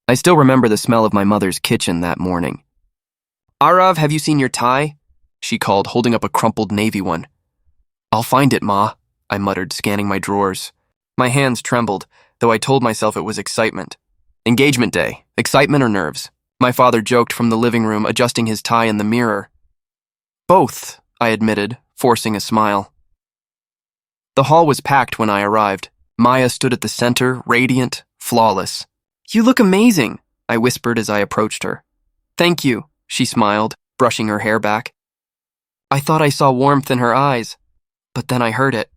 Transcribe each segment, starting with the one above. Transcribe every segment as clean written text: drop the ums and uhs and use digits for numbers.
I still remember the smell of my mother's kitchen that morning. "Arav, have you seen your tie?" she called, holding up a crumpled navy one. "I'll find it, Ma," I muttered, scanning my drawers. My hands trembled, though I told myself it was excitement. Engagement day. Excitement or nerves? My father joked from the living room, adjusting his tie in the mirror. "Both," I admitted, forcing a smile. The hall was packed when I arrived. Maya stood at the center, radiant, flawless. "You look amazing," I whispered as I approached her. "Thank you," she smiled, brushing her hair back. I thought I saw warmth in her eyes, but then I heard it.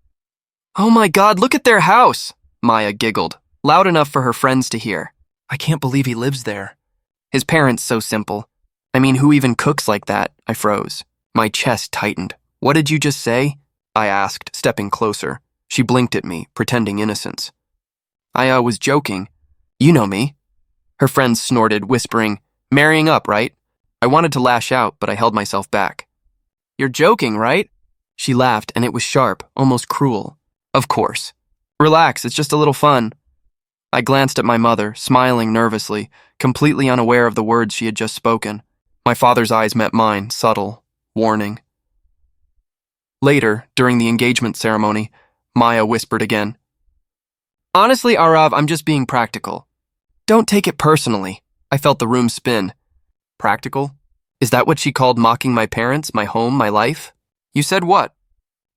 "Oh my God, look at their house!" Maya giggled, loud enough for her friends to hear. "I can't believe he lives there." "His parents so simple. I mean, who even cooks like that?" I froze. My chest tightened. "What did you just say?" I asked, stepping closer. She blinked at me, pretending innocence. "I was joking. You know me." Her friends snorted, whispering, "Marrying up, right?" I wanted to lash out, but I held myself back. "You're joking, right?" She laughed, and it was sharp, almost cruel. "Of course. Relax, it's just a little fun." I glanced at my mother, smiling nervously, completely unaware of the words she had just spoken. My father's eyes met mine, subtle, warning. Later, during the engagement ceremony, Maya whispered again. "Honestly, Arav, I'm just being practical. Don't take it personally." I felt the room spin. Practical? Is that what she called mocking my parents, my home, my life? "You said what?"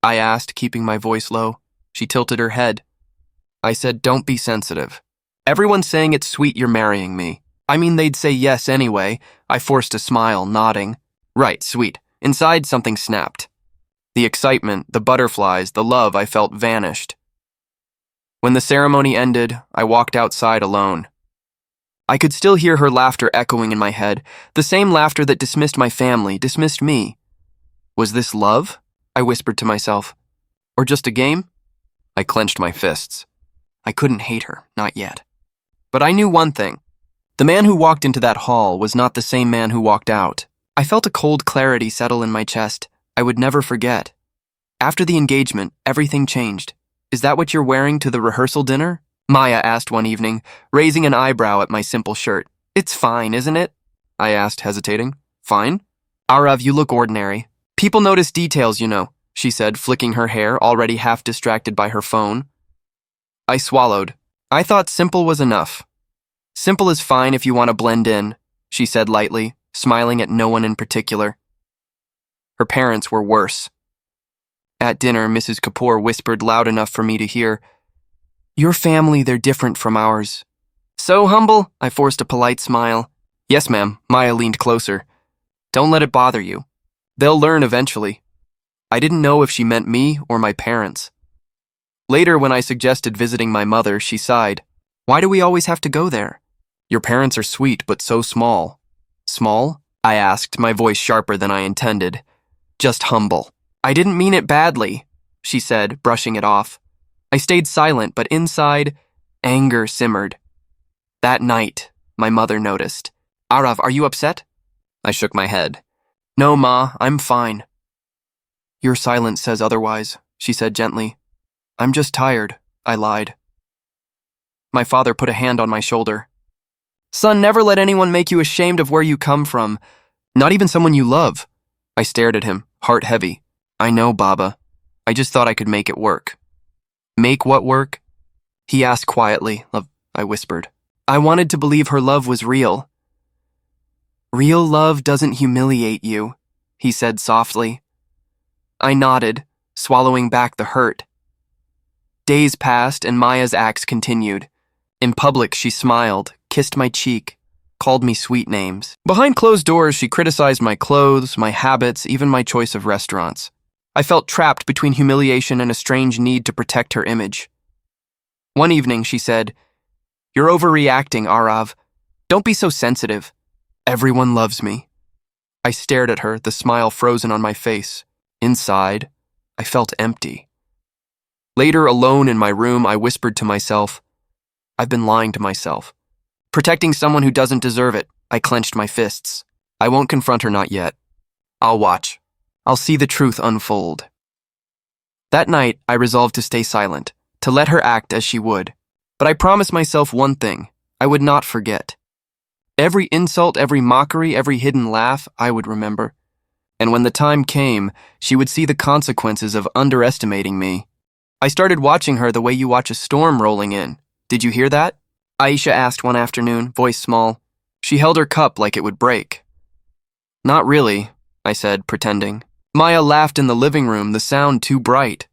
I asked, keeping my voice low. She tilted her head. I said, "Don't be sensitive. Everyone's saying it's sweet you're marrying me. I mean, they'd say yes anyway." I forced a smile, nodding. "Right, sweet." Inside, something snapped. The excitement, the butterflies, the love I felt vanished. When the ceremony ended, I walked outside alone. I could still hear her laughter echoing in my head, the same laughter that dismissed my family, dismissed me. Was this love? I whispered to myself. Or just a game? I clenched my fists. I couldn't hate her, not yet. But I knew one thing. The man who walked into that hall was not the same man who walked out. I felt a cold clarity settle in my chest. I would never forget. After the engagement, everything changed. "Is that what you're wearing to the rehearsal dinner?" Maya asked one evening, raising an eyebrow at my simple shirt. "It's fine, isn't it?" I asked, hesitating. "Fine?" "Arav, you look ordinary. People notice details, you know," she said, flicking her hair, already half distracted by her phone. I swallowed. I thought simple was enough. "Simple is fine if you want to blend in," she said lightly, smiling at no one in particular. Her parents were worse. At dinner, Mrs. Kapoor whispered loud enough for me to hear, "Your family, they're different from ours." "So humble?" I forced a polite smile. "Yes, ma'am." Maya leaned closer. "Don't let it bother you. They'll learn eventually." I didn't know if she meant me or my parents. Later, when I suggested visiting my mother, she sighed. "Why do we always have to go there? Your parents are sweet, but so small." "Small?" I asked, my voice sharper than I intended. "Just humble." "I didn't mean it badly," she said, brushing it off. I stayed silent, but inside, anger simmered. That night, my mother noticed. "Arav, are you upset?" I shook my head. "No, Ma, I'm fine." "Your silence says otherwise," she said gently. "I'm just tired," I lied. My father put a hand on my shoulder. "Son, never let anyone make you ashamed of where you come from, not even someone you love." I stared at him, heart heavy. "I know, Baba. I just thought I could make it work." "Make what work?" He asked quietly, I whispered. "I wanted to believe her love was real." "Real love doesn't humiliate you," he said softly. I nodded, swallowing back the hurt. Days passed and Maya's acts continued. In public, she smiled, kissed my cheek, called me sweet names. Behind closed doors, she criticized my clothes, my habits, even my choice of restaurants. I felt trapped between humiliation and a strange need to protect her image. One evening, she said, "You're overreacting, Arav. Don't be so sensitive. Everyone loves me." I stared at her, the smile frozen on my face. Inside, I felt empty. Later, alone in my room, I whispered to myself, "I've been lying to myself. Protecting someone who doesn't deserve it." I clenched my fists. "I won't confront her, not yet. I'll watch. I'll see the truth unfold." That night, I resolved to stay silent, to let her act as she would. But I promised myself one thing: I would not forget. Every insult, every mockery, every hidden laugh, I would remember. And when the time came, she would see the consequences of underestimating me. I started watching her the way you watch a storm rolling in. Did you hear that? Aisha asked one afternoon, voice small. She held her cup like it would break. Not really, I said, pretending. Maya laughed in the living room, the sound too bright.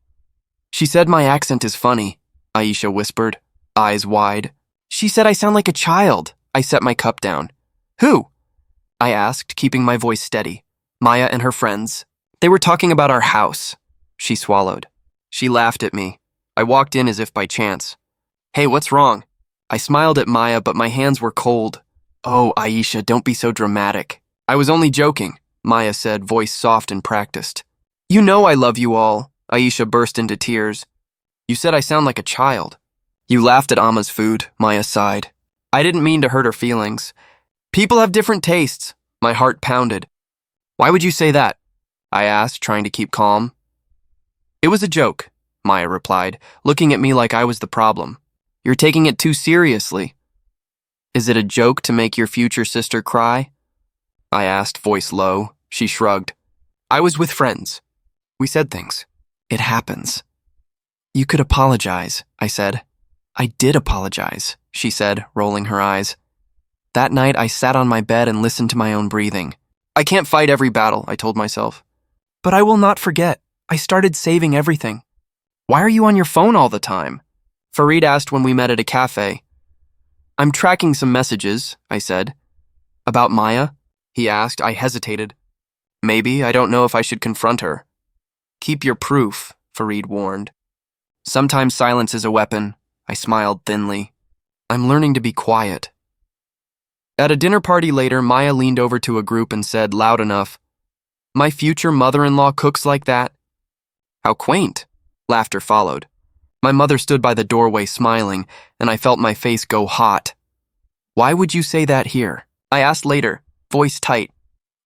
She said my accent is funny, Aisha whispered, eyes wide. She said I sound like a child. I set my cup down. Who? I asked, keeping my voice steady. Maya and her friends. They were talking about our house. She swallowed. She laughed at me. I walked in as if by chance. Hey, what's wrong? I smiled at Maya, but my hands were cold. Oh, Aisha, don't be so dramatic. I was only joking, Maya said, voice soft and practiced. You know I love you all. Aisha burst into tears. You said I sound like a child. You laughed at Amma's food, Maya sighed. I didn't mean to hurt her feelings. People have different tastes. My heart pounded. Why would you say that? I asked, trying to keep calm. It was a joke, Maya replied, looking at me like I was the problem. You're taking it too seriously. Is it a joke to make your future sister cry? I asked, voice low. She shrugged. I was with friends. We said things. It happens. You could apologize, I said. I did apologize, she said, rolling her eyes. That night, I sat on my bed and listened to my own breathing. I can't fight every battle, I told myself. But I will not forget. I started saving everything. Why are you on your phone all the time? Farid asked when we met at a cafe. I'm tracking some messages, I said. About Maya? He asked. I hesitated. Maybe. I don't know if I should confront her. Keep your proof, Farid warned. Sometimes silence is a weapon. I smiled thinly. I'm learning to be quiet. At a dinner party later, Maya leaned over to a group and said, loud enough, My future mother-in-law cooks like that? How quaint. Laughter followed. My mother stood by the doorway smiling, and I felt my face go hot. Why would you say that here? I asked later, voice tight.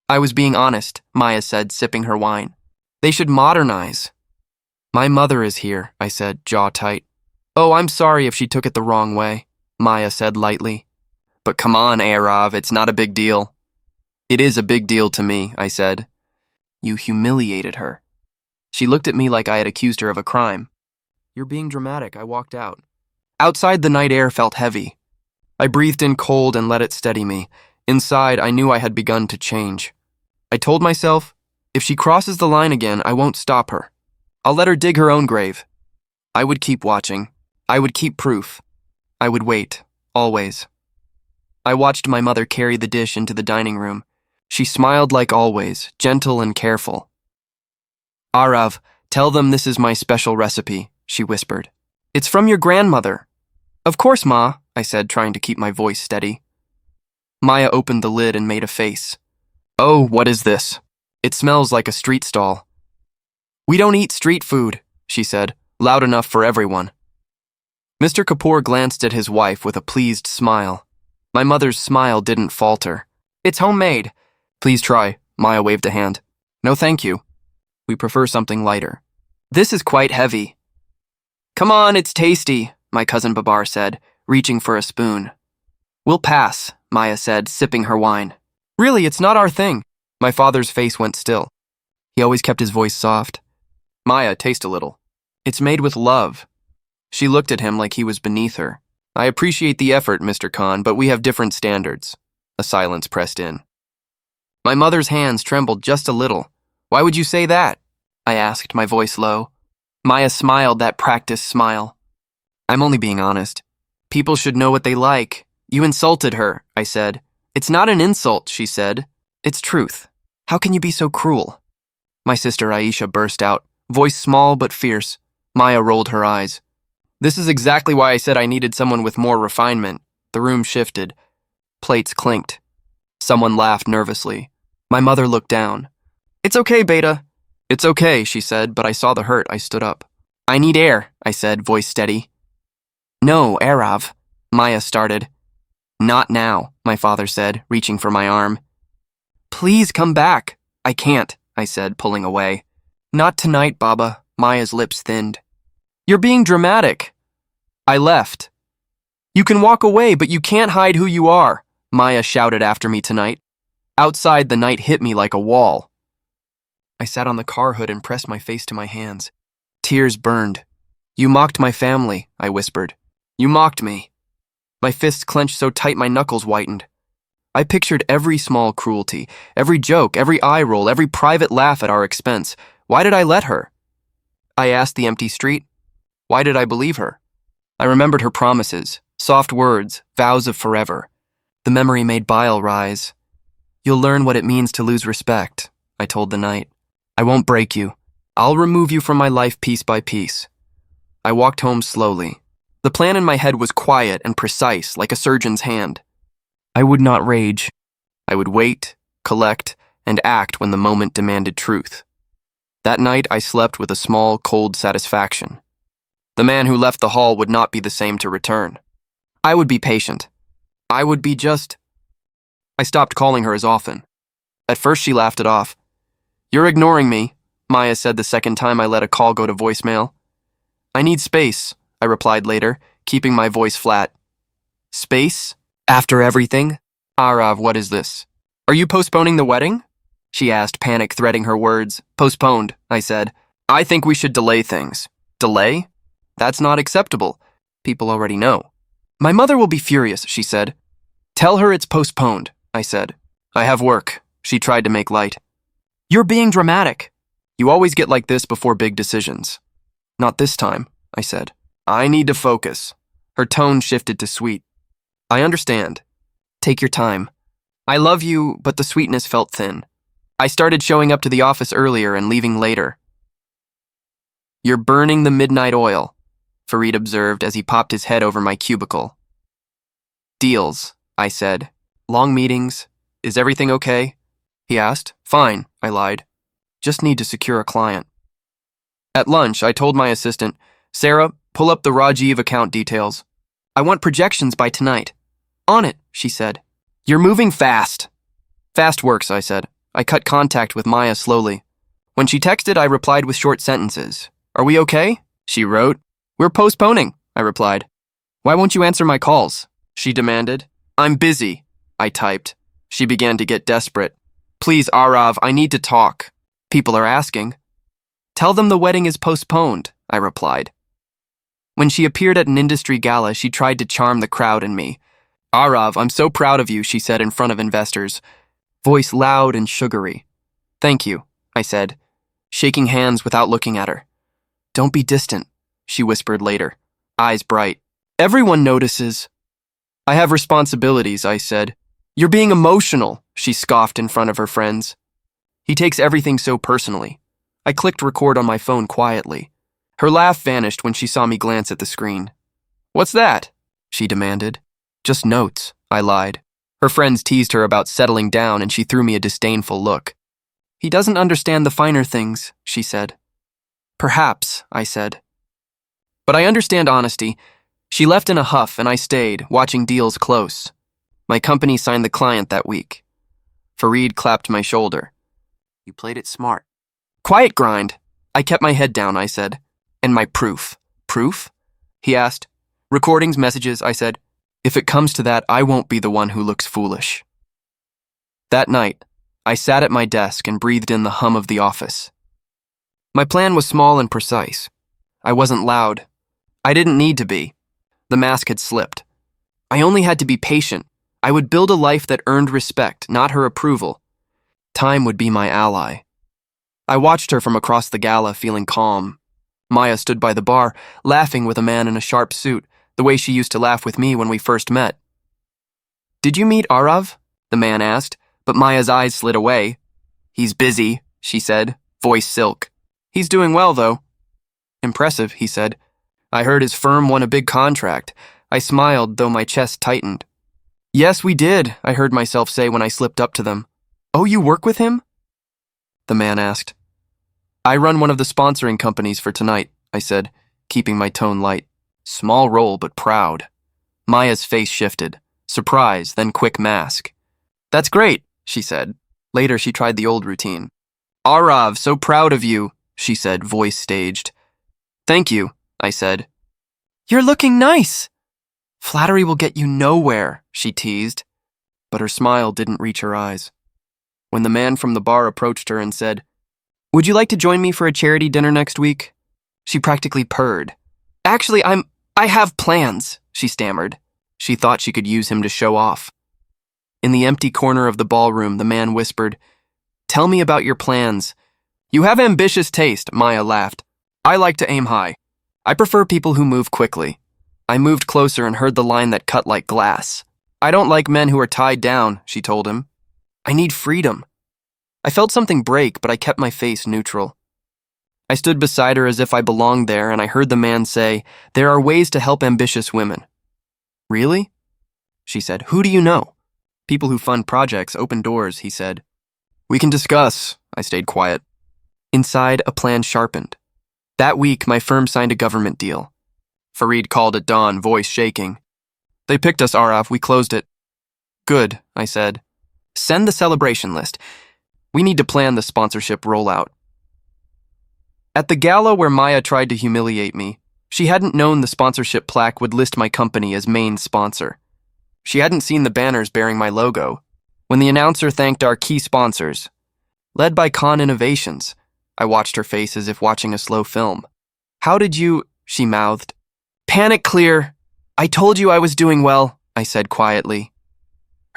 I was being honest, Maya said, sipping her wine. They should modernize. My mother is here, I said, jaw tight. Oh, I'm sorry if she took it the wrong way, Maya said lightly. But come on, Arav, it's not a big deal. It is a big deal to me, I said. You humiliated her. She looked at me like I had accused her of a crime. You're being dramatic, I walked out. Outside, the night air felt heavy. I breathed in cold and let it steady me. Inside, I knew I had begun to change. I told myself, if she crosses the line again, I won't stop her. I'll let her dig her own grave. I would keep watching. I would keep proof. I would wait, always. I watched my mother carry the dish into the dining room. She smiled like always, gentle and careful. Arav, tell them this is my special recipe, she whispered. It's from your grandmother. Of course, Ma, I said, trying to keep my voice steady. Maya opened the lid and made a face. Oh, what is this? It smells like a street stall. We don't eat street food, she said, loud enough for everyone. Mr. Kapoor glanced at his wife with a pleased smile. My mother's smile didn't falter. It's homemade. Please try, Maya waved a hand. No, thank you. We prefer something lighter. This is quite heavy. Come on, it's tasty, my cousin Babar said, reaching for a spoon. We'll pass, Maya said, sipping her wine. Really, it's not our thing. My father's face went still. He always kept his voice soft. Maya, taste a little. It's made with love. She looked at him like he was beneath her. I appreciate the effort, Mr. Khan, but we have different standards. A silence pressed in. My mother's hands trembled just a little. Why would you say that? I asked, my voice low. Maya smiled that practiced smile. I'm only being honest. People should know what they like. You insulted her, I said. It's not an insult, she said. It's truth. How can you be so cruel? My sister Aisha burst out, voice small but fierce. Maya rolled her eyes. This is exactly why I said I needed someone with more refinement. The room shifted. Plates clinked. Someone laughed nervously. My mother looked down. It's okay, Beta. It's okay, she said, but I saw the hurt. I stood up. I need air, I said, voice steady. No, Arav, Maya started. Not now, my father said, reaching for my arm. Please come back. I can't, I said, pulling away. Not tonight, Baba, Maya's lips thinned. You're being dramatic. I left. You can walk away, but you can't hide who you are, Maya shouted after me tonight. Outside, the night hit me like a wall. I sat on the car hood and pressed my face to my hands. Tears burned. You mocked my family, I whispered. You mocked me. My fists clenched so tight my knuckles whitened. I pictured every small cruelty, every joke, every eye roll, every private laugh at our expense. Why did I let her? I asked the empty street. Why did I believe her? I remembered her promises, soft words, vows of forever. The memory made bile rise. You'll learn what it means to lose respect, I told the night. I won't break you. I'll remove you from my life piece by piece. I walked home slowly. The plan in my head was quiet and precise, like a surgeon's hand. I would not rage. I would wait, collect, and act when the moment demanded truth. That night, I slept with a small, cold satisfaction. The man who left the hall would not be the same to return. I would be patient. I would be just... I stopped calling her as often. At first, she laughed it off. You're ignoring me, Maya said the second time I let a call go to voicemail. I need space, I replied later, keeping my voice flat. Space? After everything? Arav, what is this? Are you postponing the wedding? She asked, panic threading her words. Postponed, I said. I think we should delay things. Delay? That's not acceptable. People already know. My mother will be furious, she said. Tell her it's postponed, I said. I have work, she tried to make light. You're being dramatic. You always get like this before big decisions. Not this time, I said. I need to focus. Her tone shifted to sweet. I understand. Take your time. I love you, but the sweetness felt thin. I started showing up to the office earlier and leaving later. You're burning the midnight oil, Fareed observed as he popped his head over my cubicle. Deals, I said. Long meetings. Is everything okay? He asked. Fine, I lied. Just need to secure a client. At lunch, I told my assistant, Sarah, pull up the Rajiv account details. I want projections by tonight. On it, she said. You're moving fast. Fast works, I said. I cut contact with Maya slowly. When she texted, I replied with short sentences. Are we okay? She wrote. We're postponing, I replied. Why won't you answer my calls? She demanded. I'm busy, I typed. She began to get desperate. Please, Arav, I need to talk. People are asking. Tell them the wedding is postponed, I replied. When she appeared at an industry gala, she tried to charm the crowd and me. Arav, I'm so proud of you, she said in front of investors. Voice loud and sugary. Thank you, I said, shaking hands without looking at her. Don't be distant, she whispered later, eyes bright. Everyone notices. I have responsibilities, I said. You're being emotional, she scoffed in front of her friends. He takes everything so personally. I clicked record on my phone quietly. Her laugh vanished when she saw me glance at the screen. What's that? She demanded. Just notes, I lied. Her friends teased her about settling down and she threw me a disdainful look. He doesn't understand the finer things, she said. Perhaps, I said. But I understand honesty. She left in a huff and I stayed, watching deals close. My company signed the client that week. Fareed clapped my shoulder. You played it smart. Quiet grind. I kept my head down, I said. And my proof. Proof? He asked. Recordings, messages, I said. If it comes to that, I won't be the one who looks foolish. That night, I sat at my desk and breathed in the hum of the office. My plan was small and precise. I wasn't loud. I didn't need to be. The mask had slipped. I only had to be patient. I would build a life that earned respect, not her approval. Time would be my ally. I watched her from across the gala, feeling calm. Maya stood by the bar, laughing with a man in a sharp suit, the way she used to laugh with me when we first met. Did you meet Arav? The man asked, but Maya's eyes slid away. He's busy, she said, voice silk. He's doing well, though. Impressive, he said. I heard his firm won a big contract. I smiled, though my chest tightened. Yes, we did, I heard myself say when I slipped up to them. Oh, you work with him? The man asked. I run one of the sponsoring companies for tonight, I said, keeping my tone light. Small role, but proud. Maya's face shifted. Surprise, then quick mask. That's great, she said. Later, she tried the old routine. Arav, so proud of you, she said, voice staged. Thank you, I said. You're looking nice. Flattery will get you nowhere, she teased. but her smile didn't reach her eyes. When the man from the bar approached her and said, "Would you like to join me for a charity dinner next week?" she practically purred. "Actually, I have plans," she stammered. She thought she could use him to show off. In the empty corner of the ballroom, the man whispered, "Tell me about your plans." "You have ambitious taste," Maya laughed. "I like to aim high. I prefer people who move quickly." I moved closer and heard the line that cut like glass. "I don't like men who are tied down," she told him. "I need freedom." I felt something break, but I kept my face neutral. I stood beside her as if I belonged there, and I heard the man say, "There are ways to help ambitious women." "Really?" she said. "Who do you know?" "People who fund projects, open doors," he said. "We can discuss." I stayed quiet. Inside, a plan sharpened. That week, my firm signed a government deal. Farid called at dawn, voice shaking. "They picked us, Araf. We closed it." "Good," I said. "Send the celebration list. We need to plan the sponsorship rollout." At the gala where Maya tried to humiliate me, she hadn't known the sponsorship plaque would list my company as main sponsor. She hadn't seen the banners bearing my logo. When the announcer thanked our key sponsors, led by Khan Innovations, I watched her face as if watching a slow film. "How did you," she mouthed. "Panic clear. I told you I was doing well," I said quietly.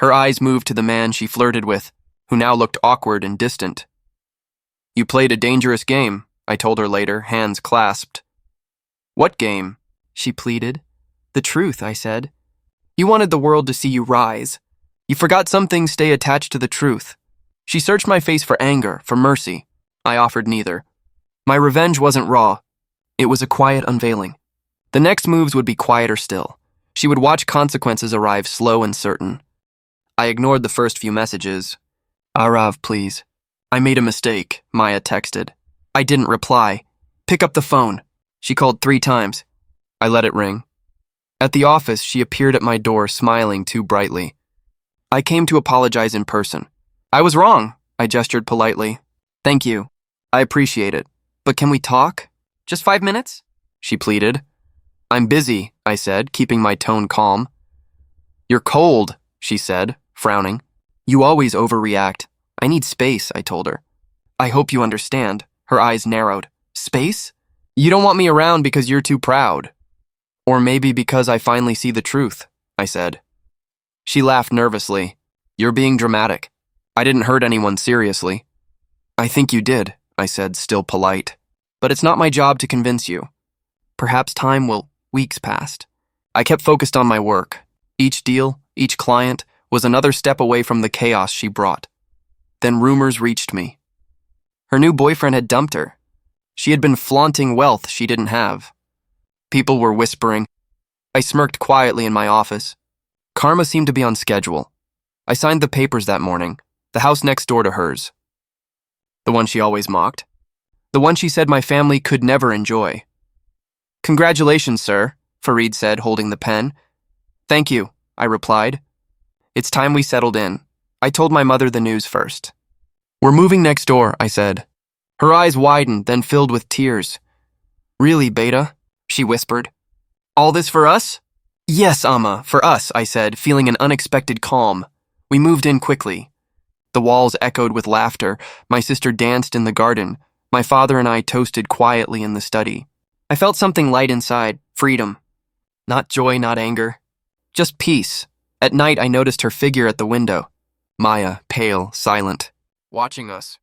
Her eyes moved to the man she flirted with, who now looked awkward and distant. "You played a dangerous game," I told her later, hands clasped. "What game?" she pleaded. "The truth," I said. "You wanted the world to see you rise. You forgot some things stay attached to the truth." She searched my face for anger, for mercy. I offered neither. My revenge wasn't raw. It was a quiet unveiling. The next moves would be quieter still. She would watch consequences arrive slow and certain. I ignored the first few messages. "Arav, please." "I made a mistake," Maya texted. I didn't reply. "Pick up the phone." She called 3 times. I let it ring. At the office, she appeared at my door, smiling too brightly. "I came to apologize in person." "I was wrong," I gestured politely. "Thank you. I appreciate it. But can we talk? Just 5 minutes?" she pleaded. "I'm busy," I said, keeping my tone calm. "You're cold," she said, frowning. "You always overreact. I need space," I told her. "I hope you understand." Her eyes narrowed. "Space? You don't want me around because you're too proud. Or maybe because I finally see the truth," I said. She laughed nervously. "You're being dramatic. I didn't hurt anyone seriously." "I think you did," I said, still polite. "But it's not my job to convince you. Perhaps time will." Weeks passed. I kept focused on my work. Each deal, each client, was another step away from the chaos she brought. Then rumors reached me. Her new boyfriend had dumped her. She had been flaunting wealth she didn't have. People were whispering. I smirked quietly in my office. Karma seemed to be on schedule. I signed the papers that morning, the house next door to hers. The one she always mocked. The one she said my family could never enjoy. "Congratulations, sir," Farid said, holding the pen. "Thank you," I replied. "It's time we settled in." I told my mother the news first. "We're moving next door," I said. Her eyes widened, then filled with tears. "Really, Beta?" she whispered. "All this for us?" "Yes, Amma, for us," I said, feeling an unexpected calm. We moved in quickly. The walls echoed with laughter. My sister danced in the garden. My father and I toasted quietly in the study. I felt something light inside, freedom. Not joy, not anger. Just peace. At night, I noticed her figure at the window. Maya, pale, silent, watching us.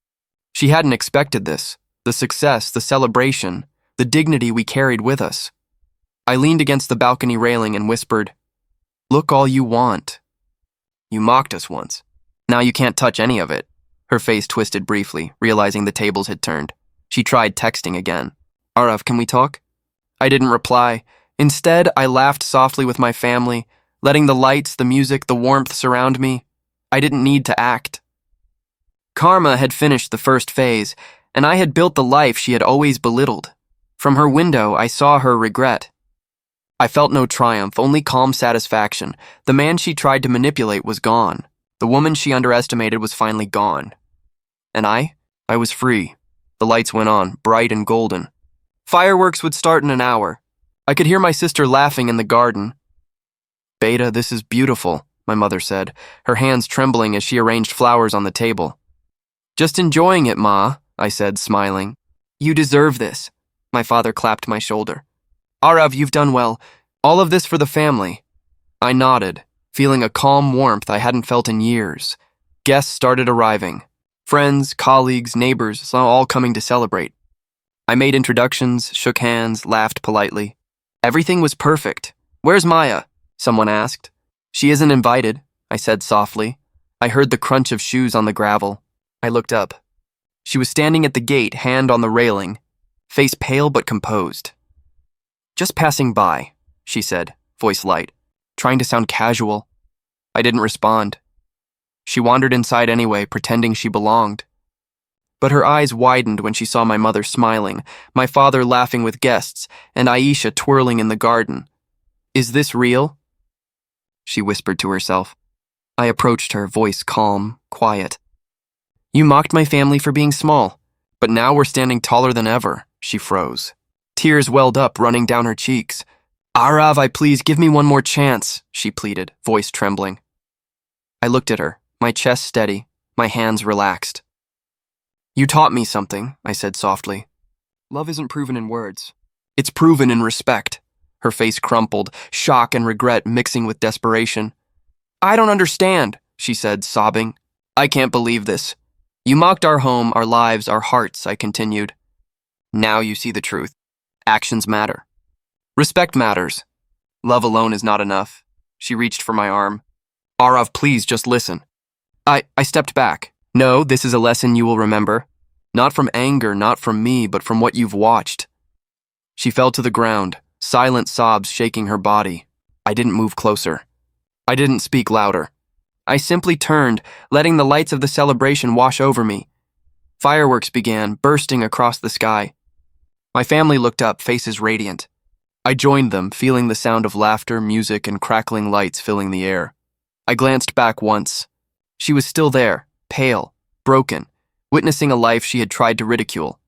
She hadn't expected this. The success, the celebration, the dignity we carried with us. I leaned against the balcony railing and whispered, "Look all you want. You mocked us once. Now you can't touch any of it." Her face twisted briefly, realizing the tables had turned. She tried texting again. "Arav, can we talk?" I didn't reply. Instead, I laughed softly with my family, letting the lights, the music, the warmth surround me. I didn't need to act. Karma had finished the first phase, and I had built the life she had always belittled. From her window, I saw her regret. I felt no triumph, only calm satisfaction. The man she tried to manipulate was gone. The woman she underestimated was finally gone. And I was free. The lights went on, bright and golden. Fireworks would start in an hour. I could hear my sister laughing in the garden. "Beta, this is beautiful," my mother said, her hands trembling as she arranged flowers on the table. Just enjoying it, Ma, I said, smiling. You deserve this. My father clapped my shoulder. Arav, you've done well. All of this for the family. I nodded, feeling a calm warmth I hadn't felt in years. Guests started arriving. Friends, colleagues, neighbors, all coming to celebrate. I made introductions, shook hands, laughed politely. Everything was perfect. Where's Maya? Someone asked. She isn't invited, I said softly. I heard the crunch of shoes on the gravel. I looked up. She was standing at the gate, hand on the railing, face pale but composed. Just passing by, she said, voice light, trying to sound casual. I didn't respond. She wandered inside anyway, pretending she belonged. But her eyes widened when she saw my mother smiling, my father laughing with guests, and Aisha twirling in the garden. Is this real? She whispered to herself. I approached her, voice calm, quiet. You mocked my family for being small, but now we're standing taller than ever, she froze. Tears welled up, running down her cheeks. Arav, please give me one more chance, she pleaded, voice trembling. I looked at her, my chest steady, my hands relaxed. You taught me something, I said softly. Love isn't proven in words. It's proven in respect. Her face crumpled, shock and regret mixing with desperation. I don't understand, she said, sobbing. I can't believe this. You mocked our home, our lives, our hearts, I continued. Now you see the truth. Actions matter. Respect matters. Love alone is not enough. She reached for my arm. Arav, please just listen. I stepped back. No, this is a lesson you will remember. Not from anger, not from me, but from what you've watched. She fell to the ground, silent sobs shaking her body. I didn't move closer. I didn't speak louder. I simply turned, letting the lights of the celebration wash over me. Fireworks began, bursting across the sky. My family looked up, faces radiant. I joined them, feeling the sound of laughter, music, and crackling lights filling the air. I glanced back once. She was still there, pale, broken, witnessing a life she had tried to ridicule.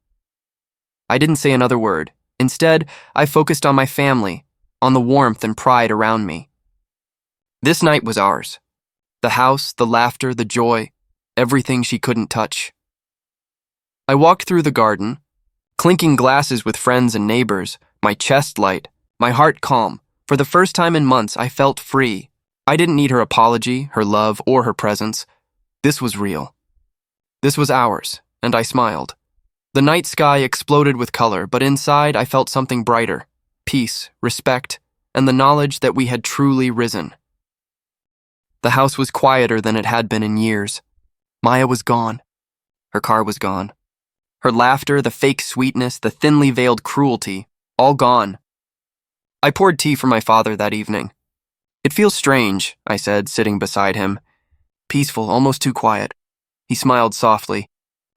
I didn't say another word. Instead, I focused on my family, on the warmth and pride around me. This night was ours. The house, the laughter, the joy, everything she couldn't touch. I walked through the garden, clinking glasses with friends and neighbors, my chest light, my heart calm. For the first time in months, I felt free. I didn't need her apology, her love, or her presence. This was real. This was ours, and I smiled. The night sky exploded with color, but inside I felt something brighter, peace, respect, and the knowledge that we had truly risen. The house was quieter than it had been in years. Maya was gone. Her car was gone. Her laughter, the fake sweetness, the thinly veiled cruelty, all gone. I poured tea for my father that evening. It feels strange, I said, sitting beside him. Peaceful, almost too quiet. He smiled softly.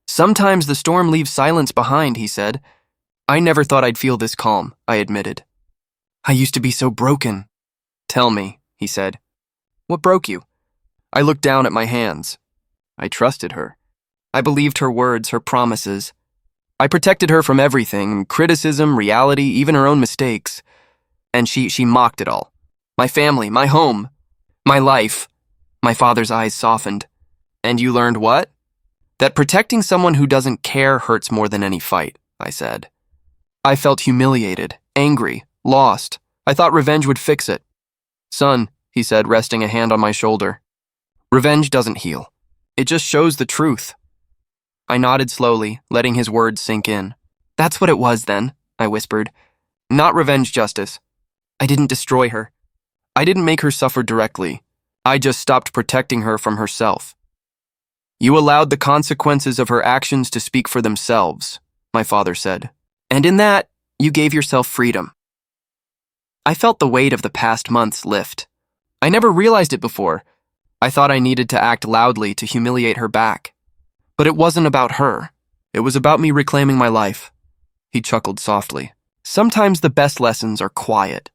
Sometimes the storm leaves silence behind, he said. I never thought I'd feel this calm, I admitted. I used to be so broken. Tell me, he said. What broke you? I looked down at my hands. I trusted her. I believed her words, her promises. I protected her from everything, criticism, reality, even her own mistakes. And she mocked it all. My family, my home, my life. My father's eyes softened. And you learned what? That protecting someone who doesn't care hurts more than any fight, I said. I felt humiliated, angry, lost. I thought revenge would fix it. Son, he said, resting a hand on my shoulder. Revenge doesn't heal. It just shows the truth. I nodded slowly, letting his words sink in. That's what it was then, I whispered. Not revenge justice. I didn't destroy her. I didn't make her suffer directly. I just stopped protecting her from herself. You allowed the consequences of her actions to speak for themselves, my father said. And in that, you gave yourself freedom. I felt the weight of the past months lift. I never realized it before. I thought I needed to act loudly to humiliate her back. But it wasn't about her. It was about me reclaiming my life. He chuckled softly. Sometimes the best lessons are quiet.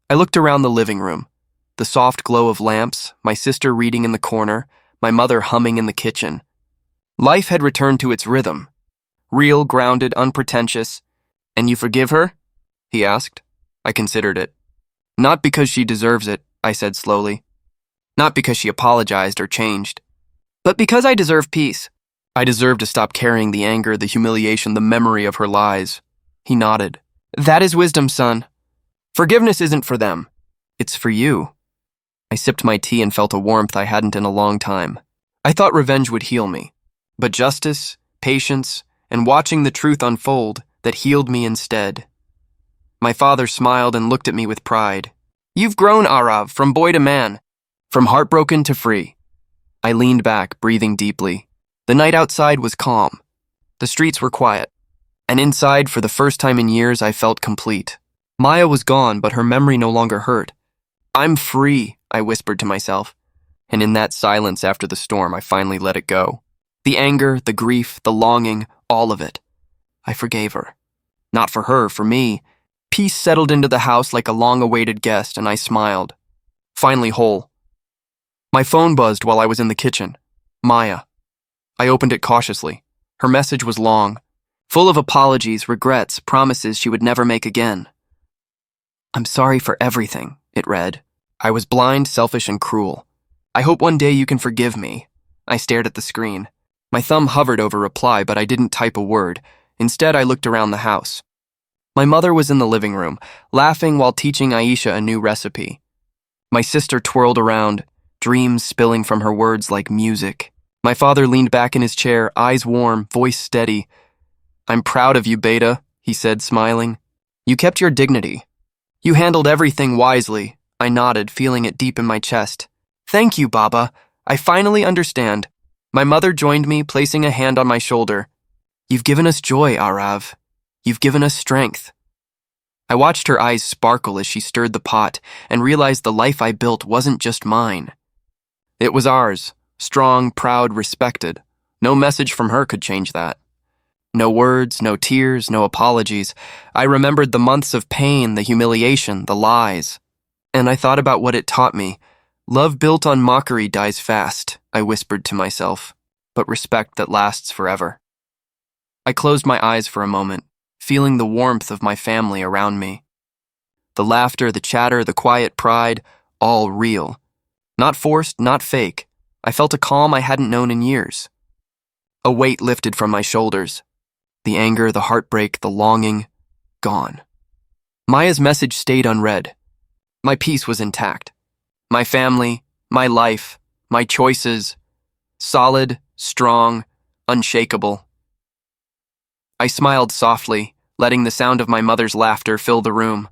I looked around the living room. The soft glow of lamps, my sister reading in the corner, my mother humming in the kitchen. Life had returned to its rhythm. Real, grounded, unpretentious. And you forgive her? He asked. I considered it. Not because she deserves it, I said slowly. Not because she apologized or changed, but because I deserve peace. I deserve to stop carrying the anger, the humiliation, the memory of her lies. He nodded. That is wisdom, son. Forgiveness isn't for them. It's for you. I sipped my tea and felt a warmth I hadn't in a long time. I thought revenge would heal me, but justice, patience, and watching the truth unfold that healed me instead. My father smiled and looked at me with pride. You've grown, Arav, from boy to man, from heartbroken to free. I leaned back, breathing deeply. The night outside was calm. The streets were quiet. And inside, for the first time in years, I felt complete. Maya was gone, but her memory no longer hurt. I'm free, I whispered to myself. And in that silence after the storm, I finally let it go. The anger, the grief, the longing, all of it. I forgave her. Not for her, for me. Peace settled into the house like a long-awaited guest, and I smiled. Finally whole. My phone buzzed while I was in the kitchen. Maya. I opened it cautiously. Her message was long, full of apologies, regrets, promises she would never make again. I'm sorry for everything, it read. I was blind, selfish, and cruel. I hope one day you can forgive me. I stared at the screen. My thumb hovered over reply, but I didn't type a word. Instead, I looked around the house. My mother was in the living room, laughing while teaching Aisha a new recipe. My sister twirled around, dreams spilling from her words like music. My father leaned back in his chair, eyes warm, voice steady. I'm proud of you, Beta, he said, smiling. You kept your dignity. You handled everything wisely. I nodded, feeling it deep in my chest. Thank you, Baba. I finally understand. My mother joined me, placing a hand on my shoulder. You've given us joy, Arav. You've given us strength. I watched her eyes sparkle as she stirred the pot and realized the life I built wasn't just mine. It was ours, strong, proud, respected. No message from her could change that. No words, no tears, no apologies. I remembered the months of pain, the humiliation, the lies. And I thought about what it taught me. Love built on mockery dies fast, I whispered to myself, but respect that lasts forever. I closed my eyes for a moment, feeling the warmth of my family around me. The laughter, the chatter, the quiet pride, all real. Not forced, not fake. I felt a calm I hadn't known in years. A weight lifted from my shoulders. The anger, the heartbreak, the longing, gone. Maya's message stayed unread. My peace was intact. My family, my life, my choices, solid, strong, unshakable. I smiled softly, letting the sound of my mother's laughter fill the room.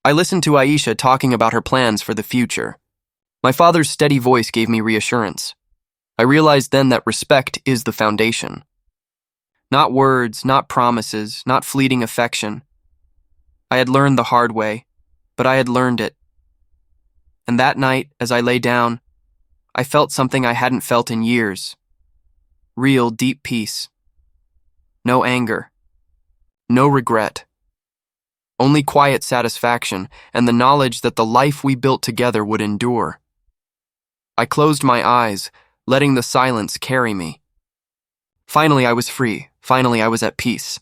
I listened to Aisha talking about her plans for the future. My father's steady voice gave me reassurance. I realized then that respect is the foundation. Not words, not promises, not fleeting affection. I had learned the hard way, but I had learned it. And that night, as I lay down, I felt something I hadn't felt in years. Real, deep peace. No anger. No regret. Only quiet satisfaction and the knowledge that the life we built together would endure. I closed my eyes, letting the silence carry me. Finally, I was free. Finally, I was at peace.